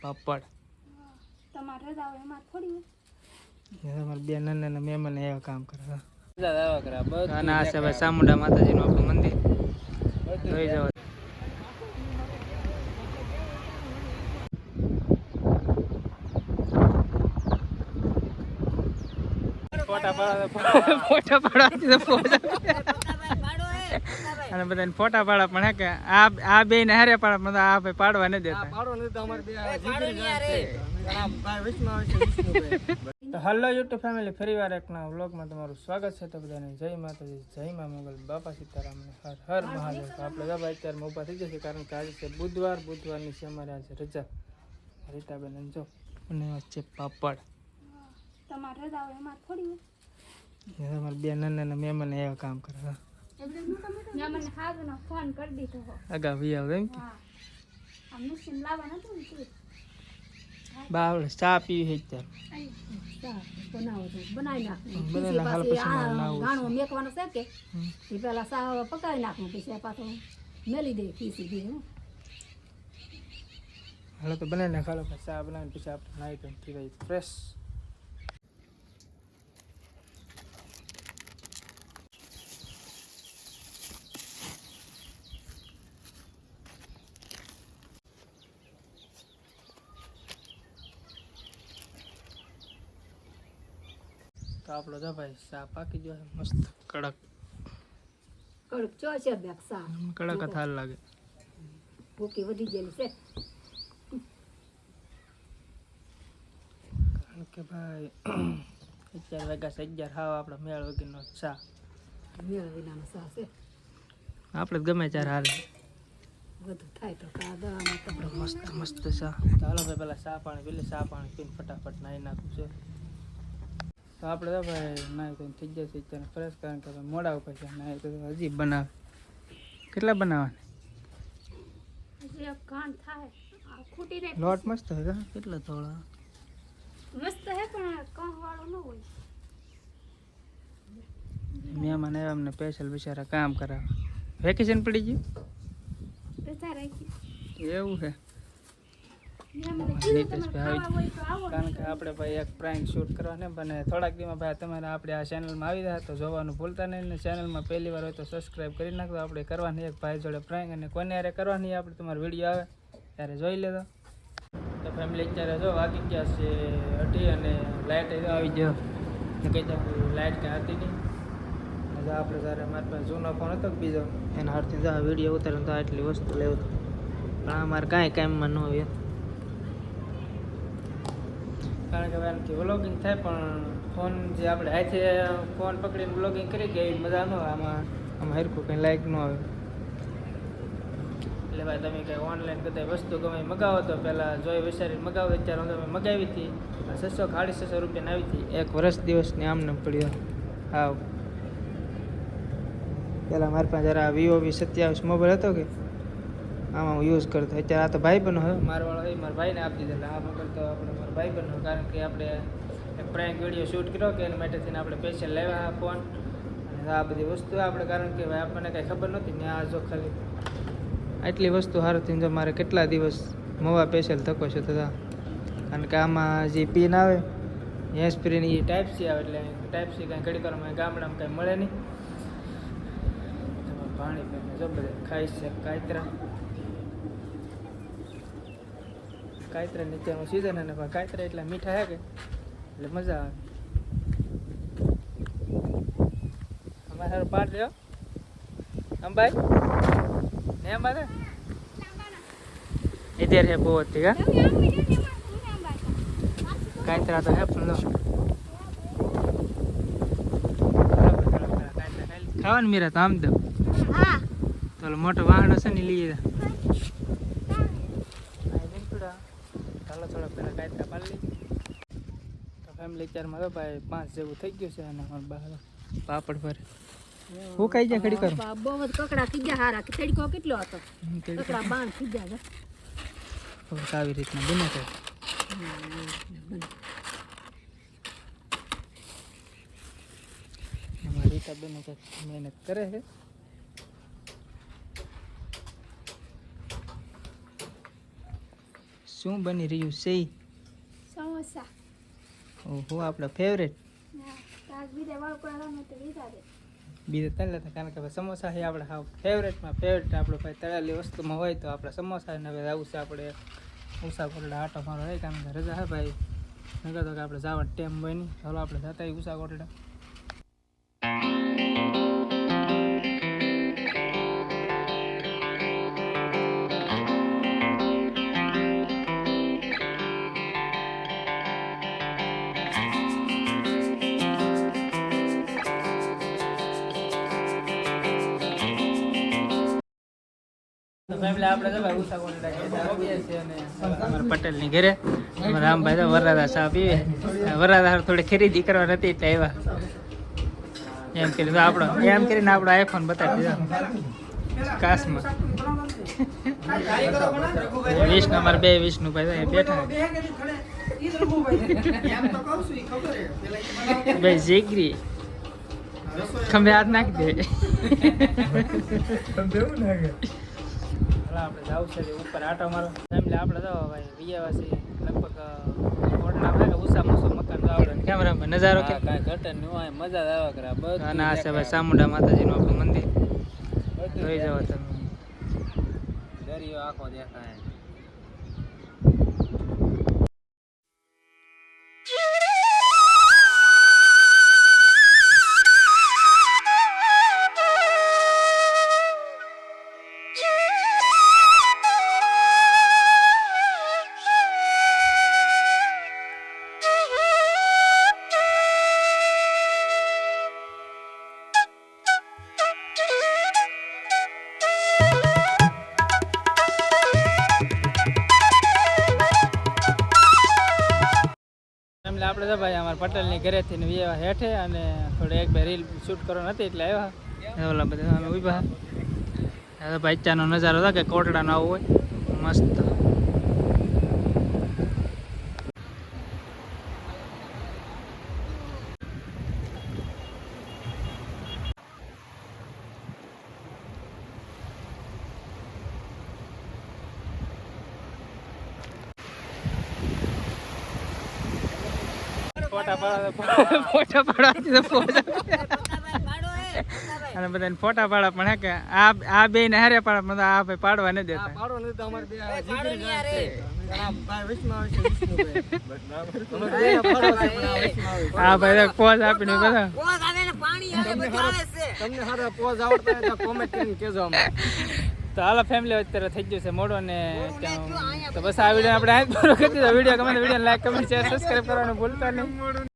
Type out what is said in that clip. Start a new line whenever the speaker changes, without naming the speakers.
પાપડ
તમારે રજા હોય એમાં થોડી
અમારે બે નાના મહેમાન એવા કામ કરે અને આ છે ભાઈ ચામુંડા માતાજીનું આપણું મંદિર જોઈ જવા ફોટા પાડવા અને બધાને ફોટા પાડવા પણ હે કે આ બે ને હારે પાડવા આ ભાઈ પાડવા નથી દેતા તો હલો યુટ્યુબ ફેમિલી ફરી વાર એક ના વ્લોગમાં તમારું સ્વાગત છે. તો બધાને જય માતાજી, જય મા મોગલ, બાપા સીતારામ ને હર હર મહાદેવ. આપણે જવા અત્યારમાં ઊભા થઈ જશે કારણ કે આજે છે બુધવારની છે અમારે આજે રજા. રીટાબેન જો અને છે પાપડ
તમારે રજા હોય એમાં થોડી
અમારે બે નાના મહેમાન એવા કામ કરે
મને હાજનો ફોન કરી દીધો
અગા વી આવે એમ
હા આ મશીન લાવવાનું હતું ને
બાવળે ચા પીવી છે
બનાવી નાખું
બનાવીને હાલ પછી મારે નાવું
ગાણું મેકવાનું છે કે એ પેલા સા પકાવી નાખું પછી પાછું મેલી દે પીસી દે
હાલો તો બનાવીને ખાલો પછી ચા બનાવીને પછી આપણે નાહી તો થઈ જાય ફ્રેશ. તો આપણો જો ભાઈ ચા પાકી ગયો છે મસ્ત કડક
કડક ચો છે બેક સા
કડક જ હાલ લાગે.
ભૂકી વધી ગયેલી છે
કારણ કે ભાઈ 11 વાગ્યા છે 11 હાવ આપણે મેળ વગરનો ચા
મેળ વિનાનો સા છે
આપણે ગમે ત્યારે હાલ
બધું થાય તો કાદા
આપણે મસ્ત મસ્ત ચા. ચાલો ભાઈ પેલા ચા પાણી પીને ફટાફટ નાહી નાખું છે. તો આપણે તો ભાઈ નાહી તો થઈ જશે અત્યારે ફ્રેશ કારણ કે મોડા ઉપર છે નાહી તો હજી બનાવે કેટલા બનાવવાના
હજી એક ઘાણ થાય આ ખૂટી રે
લોટ મસ્ત હોય કેટલા થોડા
મસ્ત હે પણ કંહ વાળો ન હોય
મહેમાન આવ્યા અમને સ્પેશિયલ બિચારા કામ કરાવે. વેકેશન પડી ગયું
રજા રાખી
એવું છે કારણ કે આપણે ભાઈ એક પ્રાંક શૂટ કરવા ને બને થોડાક દીમાં ભાઈ તમારે આપણે આ ચેનલમાં આવી જાય તો જોવાનું ભૂલતા નહીં ને ચેનલમાં પહેલી વાર હોય તો સબસ્ક્રાઈબ કરી નાખો. આપણે કરવાની એક ભાઈ જોડે પ્રાંક અને કોને યારે કરવાની આપણે તમારો વિડીયો આવે ત્યારે જોઈ લેજો. તો ફેમિલી અત્યારે જો વાગી ગયા છે 8 અને લાઇટ આવી ગયો ને કહી દઉં લાઇટ કાંઈ હતી નહીં. આપણે ત્યારે મારી પાસે જૂનો ફોન હતો બીજો એના હાથથી જો વિડીયો ઉતારે તો આટલી વસ્તુ લેવું પણ આ મારે કાંઈ કામમાં ન હોય કારણ કે એનાથી વ્લોગિંગ થાય પણ ફોન જે આપણે હાથે ફોન પકડીને વ્લોગિંગ કરી કે એવી મજા ન આવે આમાં હરખું કંઈ લાઈક ન આવે. એટલે ભાઈ તમે કંઈ ઓનલાઈન કદાચ વસ્તુ ગમે મગાવો તો પહેલાં જોઈ વિચારીને મગાવો. અત્યારે તમે મગાવી હતી 600-650 રૂપિયાની આવી હતી. 1 વર્ષ દિવસની આમને પડ્યો હાવ. પહેલાં મારી પાસે જરા Vivo-V27 મોબાઈલ હતો કે આમાં હું યુઝ કરતો. અત્યારે આ તો ભાઈબંધનો હવે મારવાળો હોય મારા ભાઈને આપી દીધો. આ મોબાઈલ તો આપણે મારા ભાઈબંધનો કારણ કે આપણે એક પ્રેન્ક વિડીયો શૂટ કર્યો કે એના માટેથી આપણે સ્પેશિયલ લાવ્યા ફોન અને આ બધી વસ્તુ આપણે કારણ કે ભાઈ આપણને કાંઈ ખબર નહોતી ને આ જો ખાલી આટલી વસ્તુ સારું જો મારે કેટલા દિવસ મોવા સ્પેશિયલ થકો છે થતા કારણ કે આમાં જે પિન આવે એસપ્રીની એ ટાઈપ-સી આવે એટલે ટાઈપ-સી કાંઈ ઘડી કરવામાં ગામડામાં કાંઈ મળે નહીં. પાણી પીને જો બધે ખાઈ છે કાયતરા નીચેનું સીઝન અને કાયતરા એટલા મીઠા હે કે એટલે મજા આવે. અમારે સારું પાટ લ્યો અંબાઈ ને અમારે ઇધર હે બહુ હતી હા કાયતરા તો હે પણ લો ખાવાનું મીરા તો આમ દો તો મોટો વાહનો છે ને લઈએ ચાલો થોડા પહેલાં કાયતરા પાડી લઈએ. તો ફેમિલી અત્યારમાં તો ભાઈ 5 જેવું થઈ ગયું છે અને અમારે બહાર પાપડ ભરે હું કઈ જાય ખડી કરું
બહુ જ કકડા ખીજા હારા તડકો કેટલો હતો કકડા બાણ ખીજા છે
આવી રીતના બને છે. અમારી રીતા બને મહેનત કરે છે. શું બની રહ્યું છે?
સમોસા
ઓહો, આપણો ફેવરેટ.
તાજ બીજા બાળકો રમે તો લીધા દે.
બીજા તળેલા હતા કારણ કે ભાઈ સમોસા છે આપણે હા ફેવરેટમાં ફેવરેટ આપણો ભાઈ તળેલી વસ્તુમાં હોય તો આપણે સમોસા ને હવે આવું છે આપણે ઉષા કોટડા આટો મારો હોય કારણ કે રજા હે ભાઈ નકર તો કે આપણે જવા ટાઈમ હોય નહીં. ચાલો આપણે જતા ઉષા કોટડા. ફેમિલી આપણે તો ભાઈ ઉષા કોટડા આવીએ છીએ અને અમારા પટેલની ઘરે અમારા રામભાઈ તો વરરાજા ચા પીવે. વરરાજા થોડી ખરીદી કરવા નથી એટલે આવ્યા એમ કરીને આપણો આઈફોન બતાવી દીધો કાશમાં. વિષ્ણુ અમારે બે વિષ્ણુભાઈ બેઠા ભાઈ જીગરી ખંભે હાથ નાખી દે. આપણે જાવ છે ઉપર આટો મારો ફેમિલી આપણે તો ભાઈ વિયાવાસી લગભગ કોટડા ભાઈ ઉષા મોસો મકાન આવડે કેમેરામાં નજારો કે કાંઈ ઘટે ન હોય મજા જ આવે કરે. બધું આ છે ભાઈ ચામુંડા માતાજીનું આપણું મંદિર જોઈ જાવ તમે. દરિયો આખો દેખાય. આપણે તો ભાઈ અમારા પટેલની ઘરેથી વ્યવહાર હેઠે અને થોડી એક બે રીલ શૂટ કરવાની હતી એટલે આવ્યા ઓલા બધા અમે ઉભા. ભાઈ ચાનો નજારો હતો કે કોટડાનો આવું હોય મસ્ત. ફોટા પાડવા અને બધાને ફોટા પાડવા પણ હે કે આ બે ને હારે પાડવા પણ આ ભાઈ પાડવા નથી દેતા. હા ભાઈ પોઝ આપીને બધા તો હાલો ફેમિલી અત્યારે થઈ ગયું છે મોડો ને તો બસ આ વિડીયો આપણે પૂરો કરી દીધો. વિડીયો ગમે તો video like comment share subscribe કરવાનું ભૂલતા નહીં.